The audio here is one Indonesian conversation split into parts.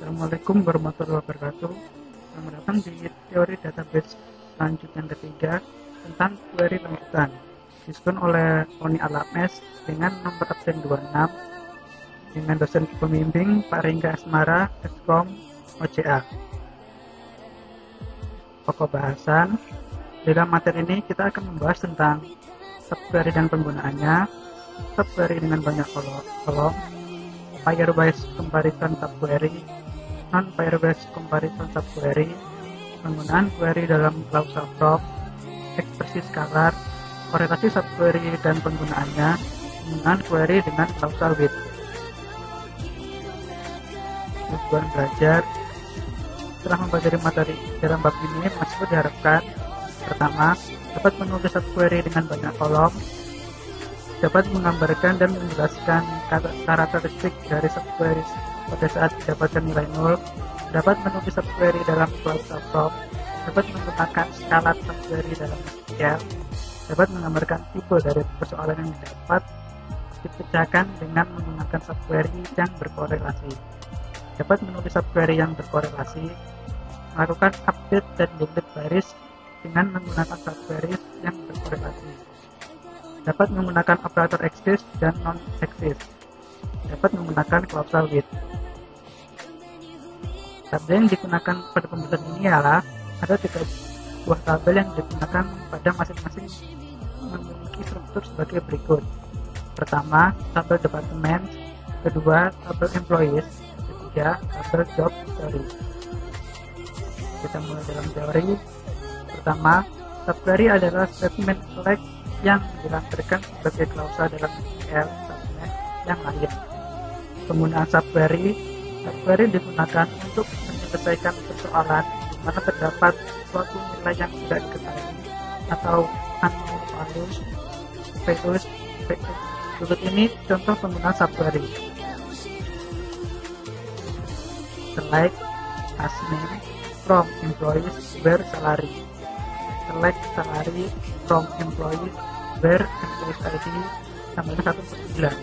Assalamualaikum warahmatullahi wabarakatuh. Selamat datang di teori database lanjut yang ketiga tentang query lanjutan. Disusun oleh Oni Alames dengan nomor absen 26 dengan dosen pembimbing Pak Ringga Asmara, Eskom, OCA. Pokok bahasan. Dalam materi ini kita akan membahas tentang subquery dan penggunaannya, subquery dengan banyak kolom, pair-wise comparison subquery, non-pair-wise comparison subquery, penggunaan query dalam klausal from, ekspresi skalar, korelasi subquery dan penggunaannya, penggunaan query dengan klausal with. Tujuan belajar. Setelah mempelajari materi dalam bab ini, mahasiswa diharapkan: pertama, dapat menulis subquery dengan banyak kolom, dapat menggambarkan dan menjelaskan karakteristik dari subquery pada saat didapatkan nilai 0, dapat menulis subquery dalam klausal from, dapat menggunakan skala subquery dalam SQL, dapat menggambarkan tipe dari persoalan yang didapat dipecahkan dengan menggunakan subquery yang berkorelasi, dapat menulis subquery yang berkorelasi, melakukan update dan delete baris dengan menggunakan subquery yang berkorelasi, dapat menggunakan operator exist dan non-exist, dapat menggunakan klausal with. Tabel yang digunakan pada pembuatan ini adalah ada 3 buah tabel yang digunakan pada masing-masing memiliki struktur sebagai berikut. Pertama, tabel departemen, kedua, tabel employees, ketiga, tabel job history. Kita mulai dalam teori. Pertama, subquery adalah statement select yang dilampirkan sebagai klausa dalam SQL statement yang lain. Penggunaan subquery digunakan untuk menyelesaikan persoalan di mana terdapat suatu nilai yang tidak diketahui atau unknown values. Berikut ini contoh penggunaan subquery. Select as name from employees where salary. Select salary from employees where employees ID sampai 1/9.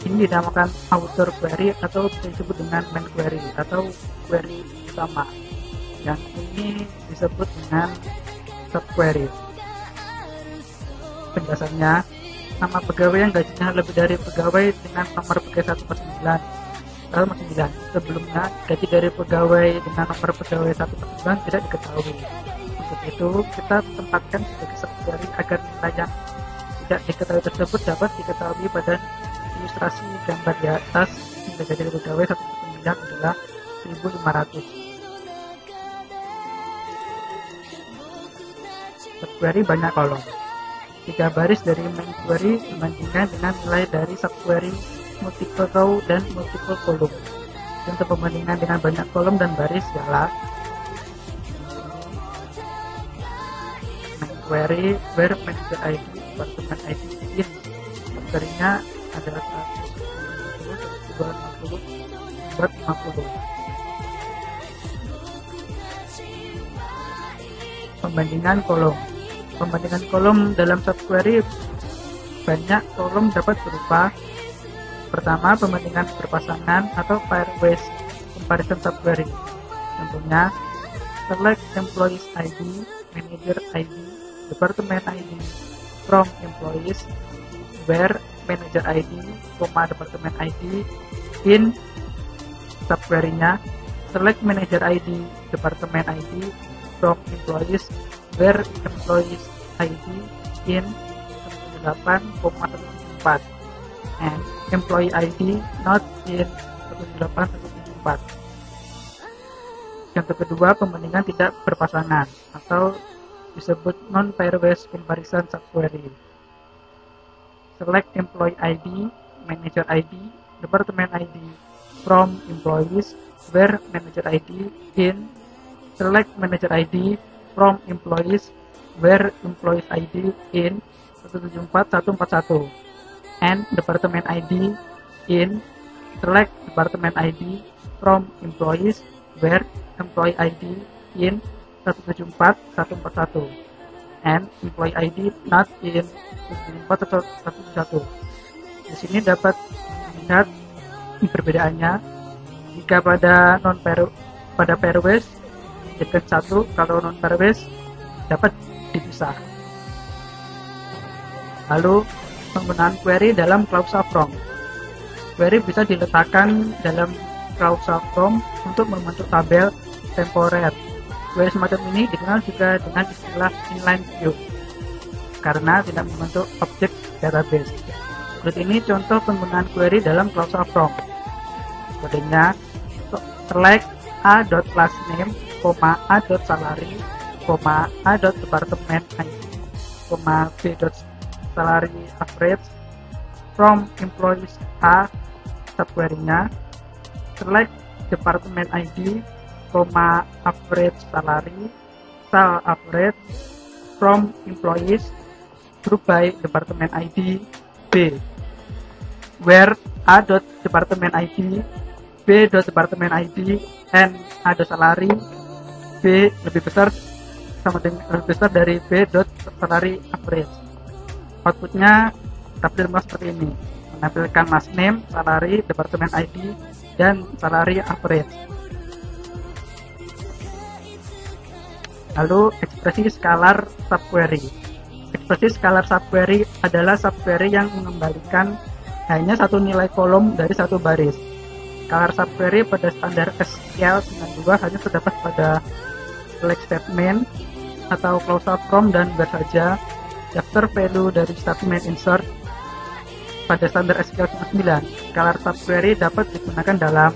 Ini dinamakan outer query atau disebut dengan main query atau query utama. Yang ini disebut dengan subquery. Penjelasannya, nama pegawai yang gajinya lebih dari pegawai dengan nomor pegawai 1/9. Sebelumnya, gaji dari pegawai dengan nomor pegawai 1/9 tidak diketahui. Untuk itu, kita tempatkan sebagai subquery agar nilai yang tidak diketahui tersebut dapat diketahui pada ilustrasi gambar di atas. Hingga gaji dari pegawai 1/9 adalah 1.500. Subquery banyak kolom. 3 baris dari main query dibandingkan dengan nilai dari subquery multiple row dan multiple column. Contoh pembandingan dengan banyak kolom dan baris ialah main query where manager ID, department ID in. Subquery-nya adalah 110, 250, 450. Pembandingan kolom dalam subquery. Banyak kolom dapat berupa: pertama, pembandingan berpasangan atau pair-wise comparison subquery. Contohnya, select employees ID, manager ID, department ID from employees where manager ID, department ID in. Subquery-nya, select manager ID, department ID from employees where employees ID in 18,174 and employee ID not in 18174. Yang kedua, pembandingan tidak berpasangan atau disebut non-pair-wise comparison subquery. Select employee ID, manager ID, department ID from employees where manager ID in. Select manager ID from employees where employees ID in 174,141 and department ID in. Select department ID from employees where employee ID in 174,141 and employee ID not in 174,141. Di sini dapat melihat perbedaannya. Di Jika pada pairwise jadikan 1, kalau non pairwise dapat dipisah. Lalu penggunaan query dalam klausa from. Query bisa diletakkan dalam klausa from untuk membentuk tabel temporer. Query semacam ini dikenal juga dengan istilah inline view karena tidak membentuk objek database. Berikut ini contoh penggunaan query dalam klausa from. Kodenya select a.classname, a.salary, a.department ID, b.salary average from employees A subquery-nya select department ID, average salary, sal average from employees group by department ID B, where a.department ID, b.department ID, and a.salary B lebih besar dari b.salary average. Outputnya dapat dilihat seperti ini, menampilkan last name, salary, department ID, dan salary average. Lalu ekspresi scalar subquery. Ekspresi scalar subquery adalah subquery yang mengembalikan hanya satu nilai kolom dari satu baris. Scalar subquery pada standar SQL 92 hanya terdapat pada select statement atau klausa from dan where saja. Daftar value dari statement insert pada standar SQL 9. Scalar subquery dapat digunakan dalam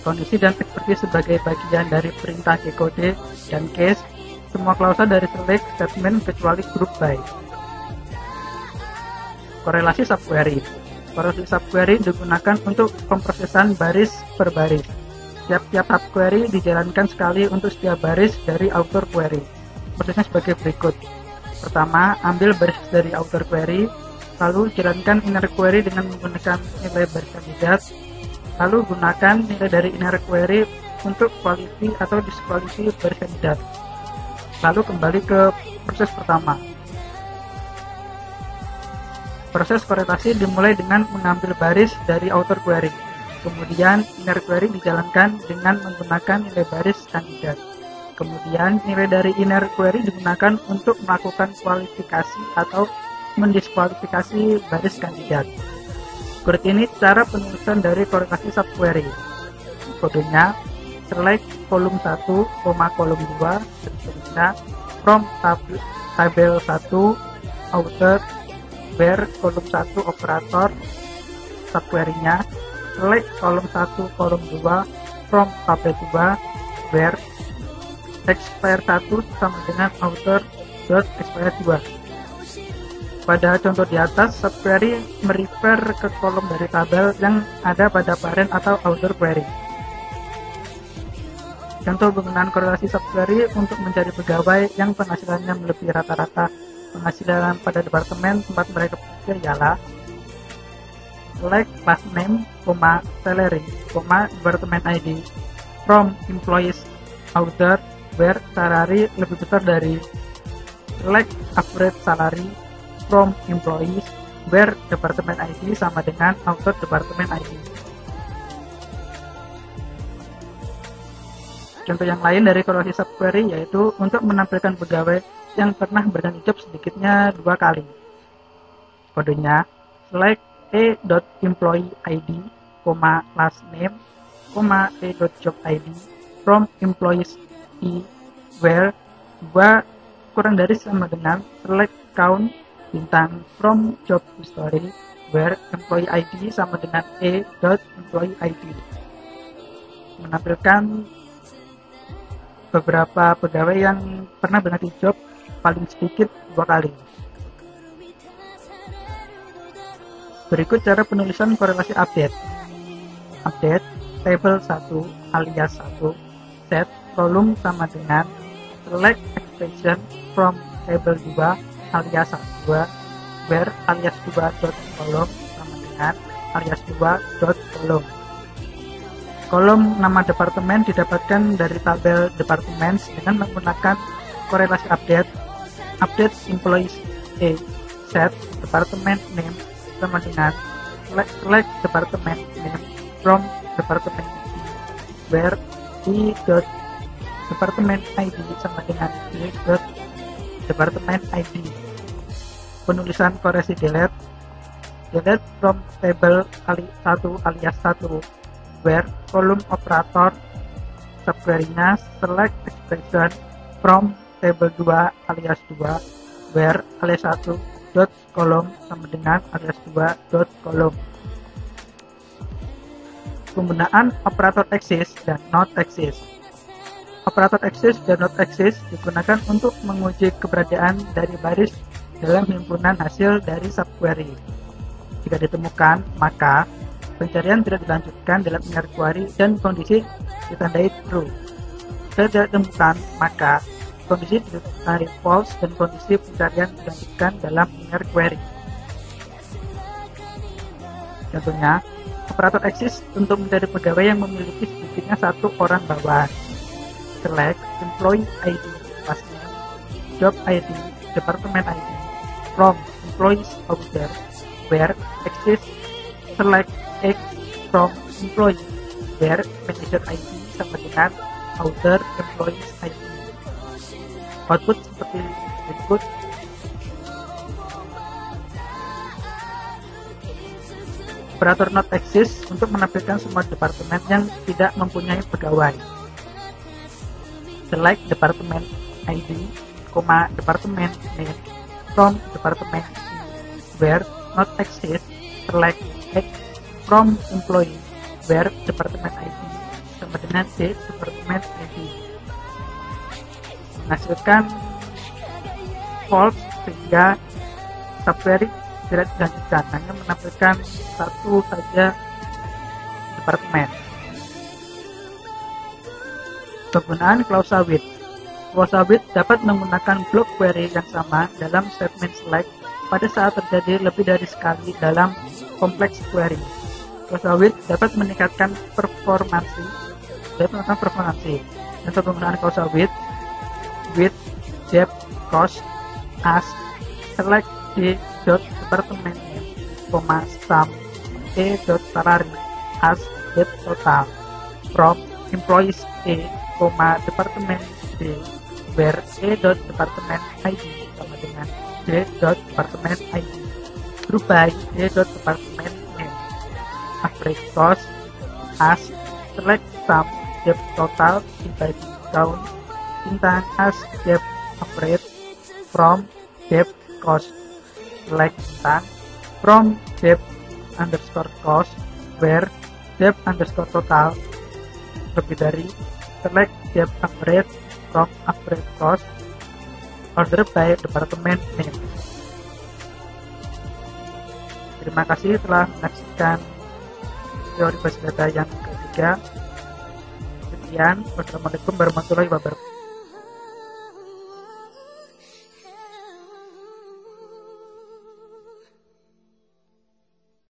kondisi dan ekspresi sebagai bagian dari perintah decode dan case semua klausa dari select statement kecuali group by. Korelasi subquery. Korelasi subquery digunakan untuk pemrosesan baris per baris. Tiap-tiap subquery dijalankan sekali untuk setiap baris dari outer query. Prosesnya sebagai berikut. Pertama, ambil baris dari outer query, lalu jalankan inner query dengan menggunakan nilai baris kandidat, lalu gunakan nilai dari inner query untuk qualify atau disqualify baris kandidat. Lalu kembali ke proses pertama. Proses korelasi dimulai dengan mengambil baris dari outer query. Kemudian inner query dijalankan dengan menggunakan nilai baris kandidat. Kemudian nilai dari inner query digunakan untuk melakukan kualifikasi atau mendiskualifikasi baris kandidat. Berikut ini cara penulisan dari korelasi subquery. Kodenya select kolom 1, kolom 2, dan seterusnya from tabel 1 outer where kolom 1 operator subquery-nya select kolom 1, kolom 2 from tabel 2 where expire 1 sama dengan outer dot expire 2. Pada contoh di atas, subquery merefer ke kolom dari tabel yang ada pada parent atau outer query. Contoh penggunaan korelasi subquery untuk mencari pegawai yang penghasilannya melebihi rata-rata penghasilan pada departemen tempat mereka bekerja ialah select last name, salary, department ID from employees outer where salary lebih besar dari select average salary from employees where department ID sama dengan outer department ID. Contoh yang lain dari korelasi subquery yaitu untuk menampilkan pegawai yang pernah berganti job sedikitnya 2 kali. Kodenya select a.employee ID, last name, a.job ID from employees E where 2 kurang dari sama dengan select count bintang from job history where employee ID sama dengan a.employee ID. Menampilkan beberapa pegawai yang pernah berganti job paling sedikit 2 kali. Berikut cara penulisan korelasi update. Update table 1 alias 1 set kolom sama dengan select expression from table 2 alias 2 where alias 2 dot kolom sama dengan alias 2 dot kolom. Kolom nama departemen didapatkan dari tabel departments dengan menggunakan korelasi update. Update employees A set department name sama dengan select department name from department B where d dot department ID sama dengan d dot department ID. Penulisan koreksi delete from table 1 alias 1 where kolom operator subquery-nya select expression from table 2 alias 2 where alias 1 dot kolom sama dengan alias 2 dot kolom. Penggunaan operator exist dan not exist. Operator exist dan not exist digunakan untuk menguji keberadaan dari baris dalam himpunan hasil dari subquery. Jika ditemukan, maka pencarian tidak dilanjutkan dalam inner query dan kondisi ditandai true. Jika tidak ditemukan, maka kondisi ditandai false dan kondisi pencarian dilanjutkan dalam inner query. Contohnya, operator exist untuk mencari pegawai yang memiliki sedikitnya satu orang bawahan. Select employee ID, pastinya job ID, department ID from employees order where exist select X from employee where manager ID sama dengan outer employees ID. Output seperti berikut. Operator not exist untuk menampilkan semua departemen yang tidak mempunyai pegawai. Select department ID, department name from department where not exist select X from employee where department ID sama dengan D department ID. Menghasilkan false sehingga subquery tidak dilanjutkan, hanya menampilkan satu saja departemen. Penggunaan klausa with. Klausa with dapat menggunakan blok query yang sama dalam statement select pada saat terjadi lebih dari sekali dalam kompleks query. Klausa with dapat meningkatkan performansi. Dan penggunaan klausa with, depth, cost, as, select d dot department name, sum a dot salary as depth total from employees A, department D where A dot department ID sama dengan D dot department ID group by D dot department name. Average cost as select sum depth total divided count bintang as depth average from depth cost select bintang from depth underscore cost where depth underscore total lebih dari select depth average from average cost order by department name. Terima kasih telah menyaksikan teori basis data yang ketiga. Sekian, wassalamualaikum warahmatullahi wabarakatuh.